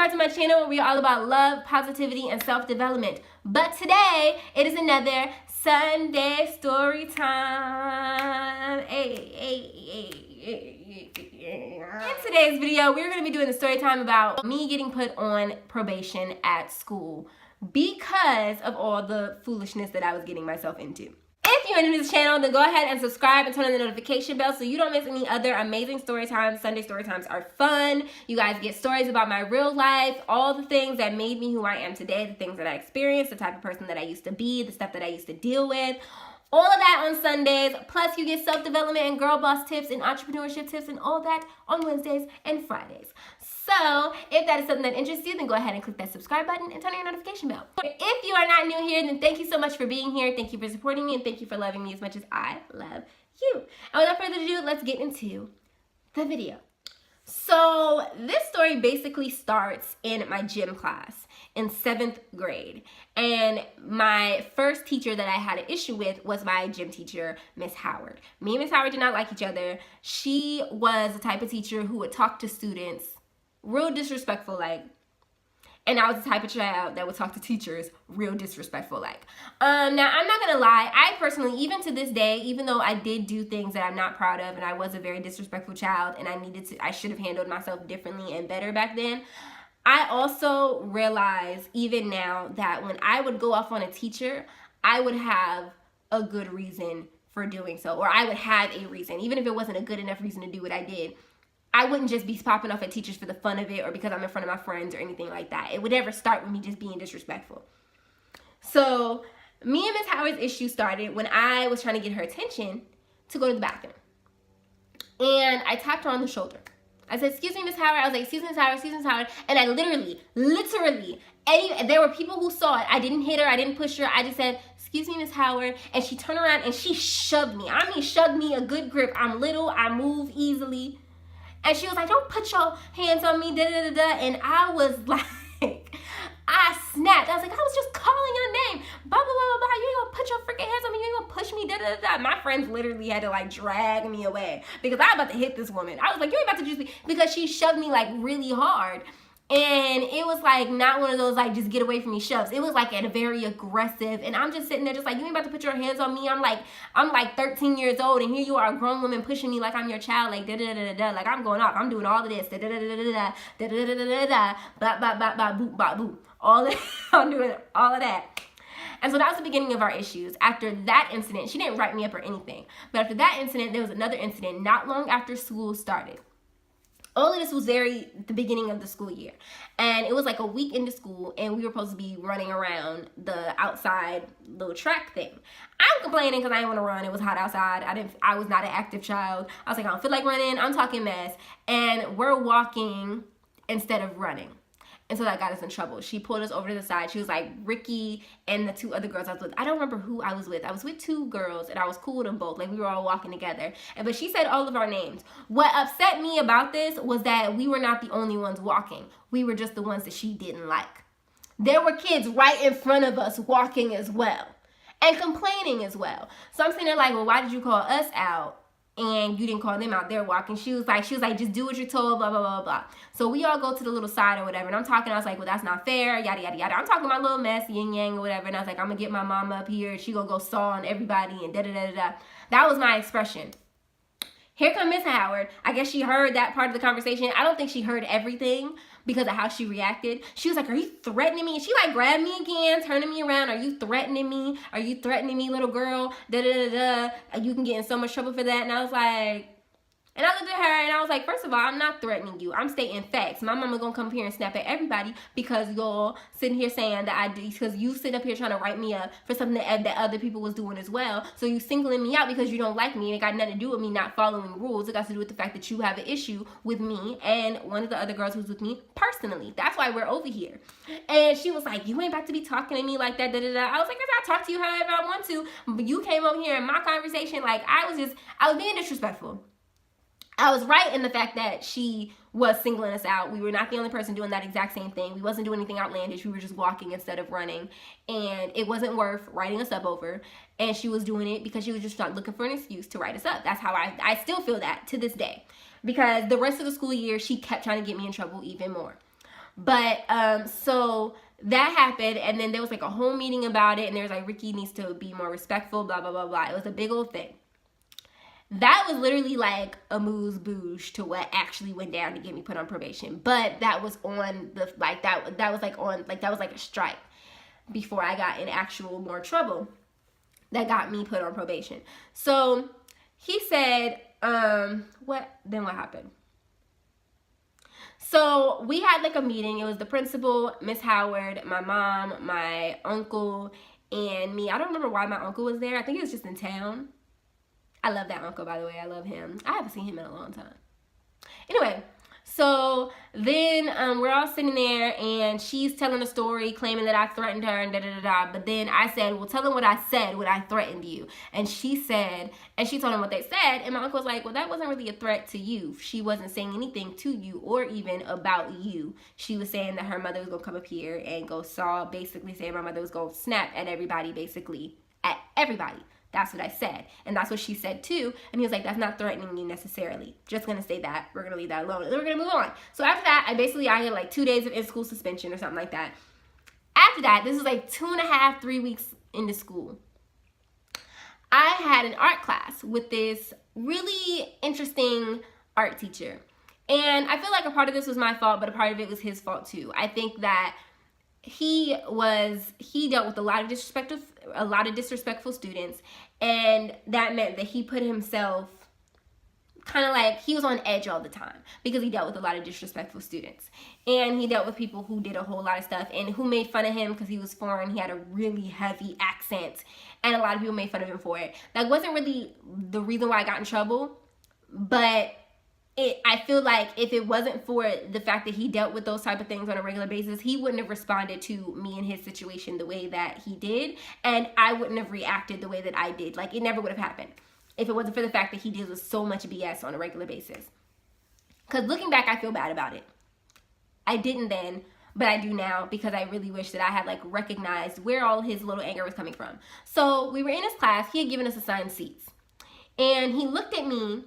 back to my channel where we are all about love, positivity, and self-development. But today, it is another Sunday story time. In today's video, we're going to be doing a story time about me getting put on probation at school because of all the foolishness that I was getting myself into. If you're new to this channel, then go ahead and subscribe and turn on the notification bell so you don't miss any other amazing story times. Sunday story times are fun. You guys get stories about my real life, all the things that made me who I am today, the things that I experienced, the type of person that I used to be, the stuff that I used to deal with. All of that on Sundays. Plus, you get self-development and girl boss tips and entrepreneurship tips and all that on Wednesdays and Fridays. So, if that is something that interests you, then go ahead and click that subscribe button and turn on your notification bell. If you are not new here, then thank you so much for being here. Thank you for supporting me, and thank you for loving me as much as I love you. And without further ado, let's get into the video. So, this story basically starts in my gym class in 7th grade. And my first teacher that I had an issue with was my gym teacher, Miss Howard. Me and Miss Howard did not like each other. She was the type of teacher who would talk to students real disrespectful like, and I was the type of child that would talk to teachers real disrespectful like. Now, I'm not gonna lie, I personally, even to this day, even though I did do things that I'm not proud of and I was a very disrespectful child and I should have handled myself differently and better back then, I also realize even now that when I would go off on a teacher, I would have a good reason for doing so, or I would have a reason, even if it wasn't a good enough reason to do what I did. I wouldn't just be popping off at teachers for the fun of it or because I'm in front of my friends or anything like that. It would never start with me just being disrespectful. So me and Miss Howard's issue started when I was trying to get her attention to go to the bathroom. And I tapped her on the shoulder. I said, "Excuse me, Miss Howard." I was like, "Excuse me, Miss Howard, excuse me, Miss Howard." And I literally, there were people who saw it. I didn't hit her. I didn't push her. I just said, "Excuse me, Miss Howard." And she turned around and she shoved me. I mean, shoved me a good grip. I'm little. I move easily. And she was like, "Don't put your hands on me, da-da-da-da." And I was like, I snapped. I was like, "I was just calling your name. Blah, blah, blah, blah. You ain't gonna put your freaking hands on me. You ain't gonna push me, da-da-da-da." My friends literally had to like drag me away because I was about to hit this woman. I was like, "You ain't about to just be," because she shoved me like really hard. And it was like not one of those like just get away from me shoves. It was like at a very aggressive, and I'm just sitting there just like, "You ain't about to put your hands on me." I'm like 13 years old, and here you are, a grown woman pushing me like I'm your child, like da da da da da. Like I'm going off. I'm doing all of this, da da da da da da da da da da da, blah blah blah blah boop blah boop. All that. I'm doing all of that. And so that was the beginning of our issues. After that incident, she didn't write me up or anything, but after that incident, there was another incident not long after school started. All of this was the beginning of the school year. And it was like a week into school, and we were supposed to be running around the outside little track thing. I'm complaining because I didn't want to run. It was hot outside. I was not an active child. I was like, "I don't feel like running." I'm talking mess. And we're walking instead of running. And so that got us in trouble. She pulled us over to the side. She was like, Ricky and the two other girls I was with. I don't remember who I was with. I was with two girls, and I was cool with them both. Like, we were all walking together. But she said all of our names. What upset me about this was that we were not the only ones walking. We were just the ones that she didn't like. There were kids right in front of us walking as well and complaining as well. So I'm sitting there like, "Well, why did you call us out and you didn't call them out? They're walking." She was like, "Just do what you're told, blah, blah, blah, blah." So we all go to the little side or whatever, and I'm talking, I was like, "Well, that's not fair, yada, yada, yada." I'm talking my little mess, yin yang or whatever, and I was like, "I'm gonna get my mama up here, and she gonna go saw on everybody, and da, da, da, da, da." That was my expression. Here come Miss Howard. I guess she heard that part of the conversation. I don't think she heard everything because of how she reacted. She was like, "Are you threatening me?" And she like grabbed me again, turning me around. "Are you threatening me? Are you threatening me, little girl? Da da da da. You can get in so much trouble for that." And I was like, and I looked at her and I was like, "First of all, I'm not threatening you. I'm stating facts. My mama gonna come here and snap at everybody because y'all sitting here saying that because you sit up here trying to write me up for something that other people was doing as well. So you singling me out because you don't like me, and it got nothing to do with me not following rules. It got to do with the fact that you have an issue with me and one of the other girls who's with me personally. That's why we're over here." And she was like, "You ain't about to be talking to me like that, da da da." I was like, "I'll talk to you however I want to, but you came over here in my conversation like I was being disrespectful." I was right in the fact that she was singling us out. We were not the only person doing that exact same thing. We wasn't doing anything outlandish. We were just walking instead of running. And it wasn't worth writing us up over. And she was doing it because she was just looking for an excuse to write us up. That's how I still feel that to this day. Because the rest of the school year, she kept trying to get me in trouble even more. But so that happened, and then there was like a whole meeting about it, and there was like, Ricky needs to be more respectful, blah blah blah blah. It was a big old thing. That was literally like a moose bouge to what actually went down to get me put on probation. But that was on the like that was like on like that was like a strike before I got in actual more trouble that got me put on probation. So he said, what happened? So we had like a meeting. It was the principal, Miss Howard, my mom, my uncle, and me. I don't remember why my uncle was there. I think it was just in town. I love that uncle, by the way. I love him. I haven't seen him in a long time. Anyway, so then we're all sitting there, and she's telling a story, claiming that I threatened her and da-da-da-da. But then I said, well, tell them what I said when I threatened you. And she said, and she told him what they said. And my uncle was like, well, that wasn't really a threat to you. She wasn't saying anything to you or even about you. She was saying that her mother was going to come up here and go saw, basically saying my mother was going to snap at everybody, basically. At everybody. That's what I said. And that's what she said too. And he was like, that's not threatening you necessarily. Just going to say that. We're going to leave that alone. And then we're going to move on. So after that, I had like 2 days of in-school suspension or something like that. After that, this was like 2.5, 3 weeks into school. I had an art class with this really interesting art teacher. And I feel like a part of this was my fault, but a part of it was his fault too. I think that he dealt with a lot of disrespectful students, and that meant that he put himself kind of like, he was on edge all the time because he dealt with a lot of disrespectful students, and he dealt with people who did a whole lot of stuff and who made fun of him because he was foreign. He had a really heavy accent, and a lot of people made fun of him for it. That wasn't really the reason why I got in trouble, but I feel like if it wasn't for the fact that he dealt with those type of things on a regular basis, he wouldn't have responded to me and his situation the way that he did, and I wouldn't have reacted the way that I did. Like, it never would have happened if it wasn't for the fact that he deals with so much BS on a regular basis. Because looking back, I feel bad about it. I didn't then, but I do now, because I really wish that I had like recognized where all his little anger was coming from. So we were in his class. He had given us assigned seats, and he looked at me.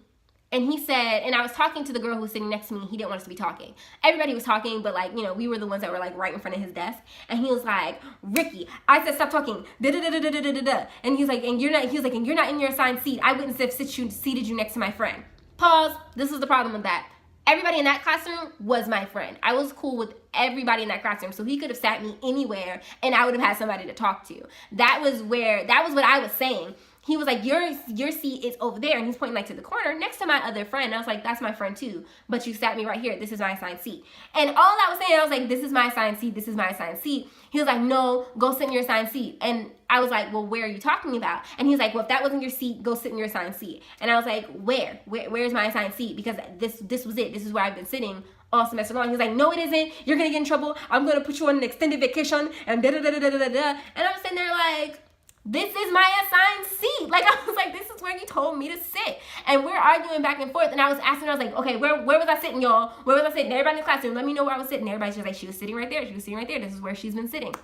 And he said, and I was talking to the girl who was sitting next to me. He didn't want us to be talking. Everybody was talking, but like, you know, we were the ones that were like right in front of his desk. And he was like, Ricky, I said stop talking. Da da da da da da da da. And he's like, and you're not. He was like, and you're not in your assigned seat. I wouldn't have seated you next to my friend. Pause. This is the problem with that. Everybody in that classroom was my friend. I was cool with everybody in that classroom, so he could have sat me anywhere, and I would have had somebody to talk to. That was what I was saying. He was like, your seat is over there, and he's pointing like to the corner next to my other friend. I was like, that's my friend too, but you sat me right here. This is my assigned seat. And all I was saying, I was like, this is my assigned seat. This is my assigned seat. He was like, no, go sit in your assigned seat. And I was like, well, where are you talking about? And he was like, well, if that wasn't your seat, go sit in your assigned seat. And I was like, where's my assigned seat? Because this was it. This is where I've been sitting all semester long. He's like, no, it isn't. You're gonna get in trouble. I'm gonna put you on an extended vacation and da da da da da da da. And I'm sitting there like, this is my assigned seat. Like, I was like, this is where you told me to sit. And we're arguing back and forth. And I was asking, I was like, okay, where was I sitting, y'all? Where was I sitting? Everybody in the classroom, let me know where I was sitting. Everybody's just like, she was sitting right there. She was sitting right there. This is where she's been sitting.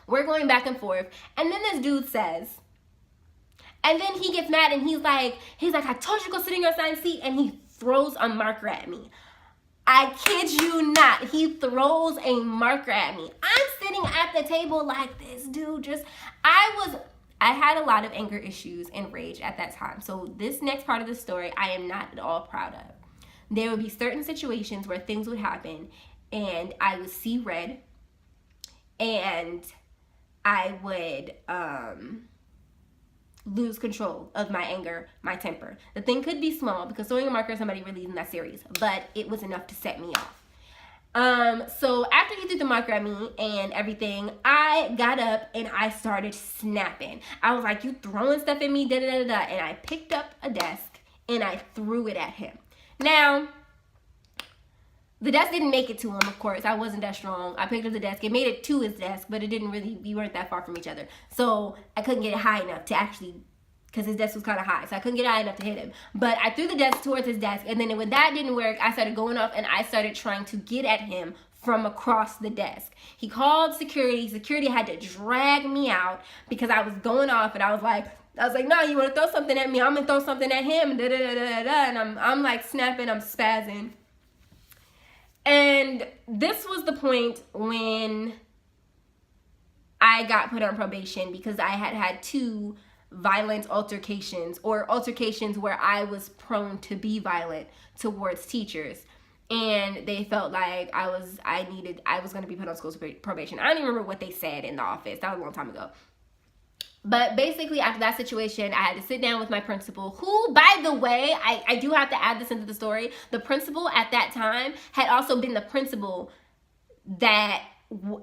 We're going back and forth. And then this dude says, and then he gets mad and he's like, I told you to go sit in your assigned seat. And he throws a marker at me. I kid you not. He throws a marker at me. I'm sitting at the table like this dude just, I had a lot of anger issues and rage at that time. So this next part of the story, I am not at all proud of. There would be certain situations where things would happen and I would see red and I would lose control of my anger, my temper. The thing could be small because throwing a marker at somebody really isn't that serious, but it was enough to set me off. So after he threw the marker at me and everything, I got up and I started snapping. I was like, you throwing stuff at me, da da da da. And I picked up a desk and I threw it at him. Now, the desk didn't make it to him, of course. I wasn't that strong. I picked up the desk. It made it to his desk, but it didn't really, we weren't that far from each other. So I couldn't get it high enough to actually, because his desk was kind of high, so I couldn't get it high enough to hit him. But I threw the desk towards his desk, and then when that didn't work, I started going off, and I started trying to get at him from across the desk. He called security. Security had to drag me out because I was going off, and I was like, no, you want to throw something at me? I'm going to throw something at him, da da da da da. And I'm like snapping, I'm spazzing. And this was the point when I got put on probation because I had had 2 violent altercations, or altercations where I was prone to be violent towards teachers. And they felt like I was going to be put on school probation. I don't even remember what they said in the office. That was a long time ago. But basically, after that situation, I had to sit down with my principal, who, by the way, I do have to add this into the story. The principal at that time had also been the principal that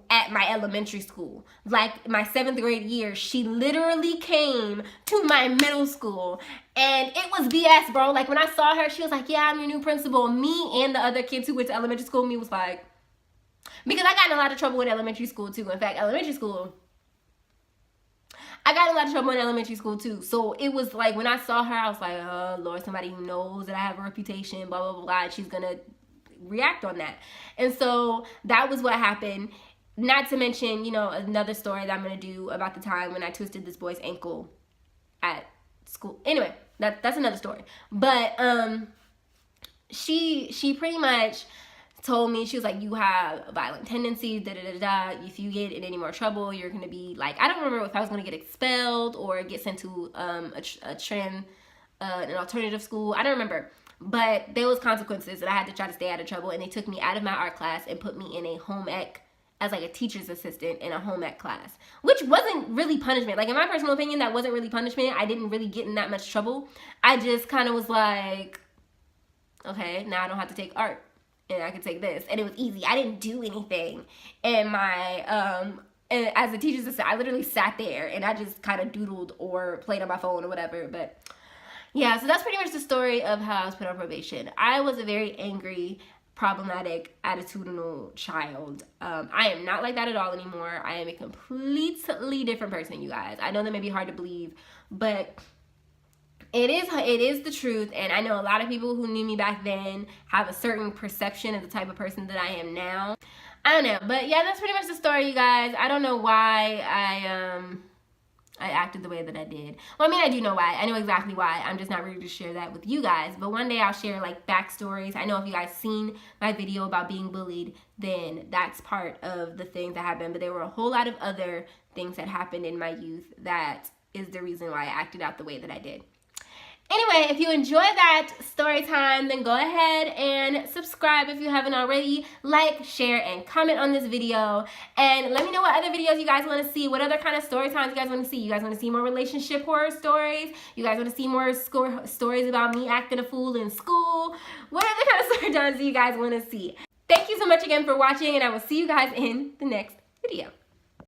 at my elementary school. Like my 7th grade year, she literally came to my middle school, and it was BS, bro. Like when I saw her, she was like, yeah, I'm your new principal. Me and the other kids who went to elementary school, me was like, because I got in a lot of trouble in elementary school too. In fact, I got in a lot of trouble in elementary school too. So it was like when I saw her, I was like, oh Lord, somebody who knows that I have a reputation, blah, blah, blah, blah. And she's going to react on that. And so that was what happened. Not to mention, you know, another story that I'm going to do about the time when I twisted this boy's ankle at school. Anyway, that's another story. But she pretty much told me, she was like, you have violent tendencies, if you get in any more trouble, you're gonna be like, I don't remember if I was gonna get expelled or get sent to an alternative school. I don't remember, but there was consequences, and I had to try to stay out of trouble. And they took me out of my art class and put me in a home ec as like a teacher's assistant in a home ec class, which wasn't really punishment. Like in my personal opinion, that wasn't really punishment. I didn't really get in that much trouble. I just kind of was like, okay, now I don't have to take art, and I could take this, and it was easy. I didn't do anything. And my and as a teacher's assistant, I literally sat there and I just kind of doodled or played on my phone or whatever. But yeah, so that's pretty much the story of how I was put on probation. I was a very angry, problematic, attitudinal child. I am not like that at all anymore. I am a completely different person, you guys. I know that may be hard to believe, but it is the truth. And I know a lot of people who knew me back then have a certain perception of the type of person that I am now. I don't know, but yeah, that's pretty much the story, you guys. I don't know why I acted the way that I did. Well, I mean, I do know why. I know exactly why. I'm just not ready to share that with you guys. But one day I'll share like backstories. I know if you guys seen my video about being bullied, then that's part of the things that happened. But there were a whole lot of other things that happened in my youth that is the reason why I acted out the way that I did. Anyway, if you enjoyed that story time, then go ahead and subscribe if you haven't already. Like, share, and comment on this video. And let me know what other videos you guys want to see. What other kind of story times you guys want to see. You guys want to see more relationship horror stories? You guys want to see more stories about me acting a fool in school? What other kind of story times do you guys want to see? Thank you so much again for watching, and I will see you guys in the next video.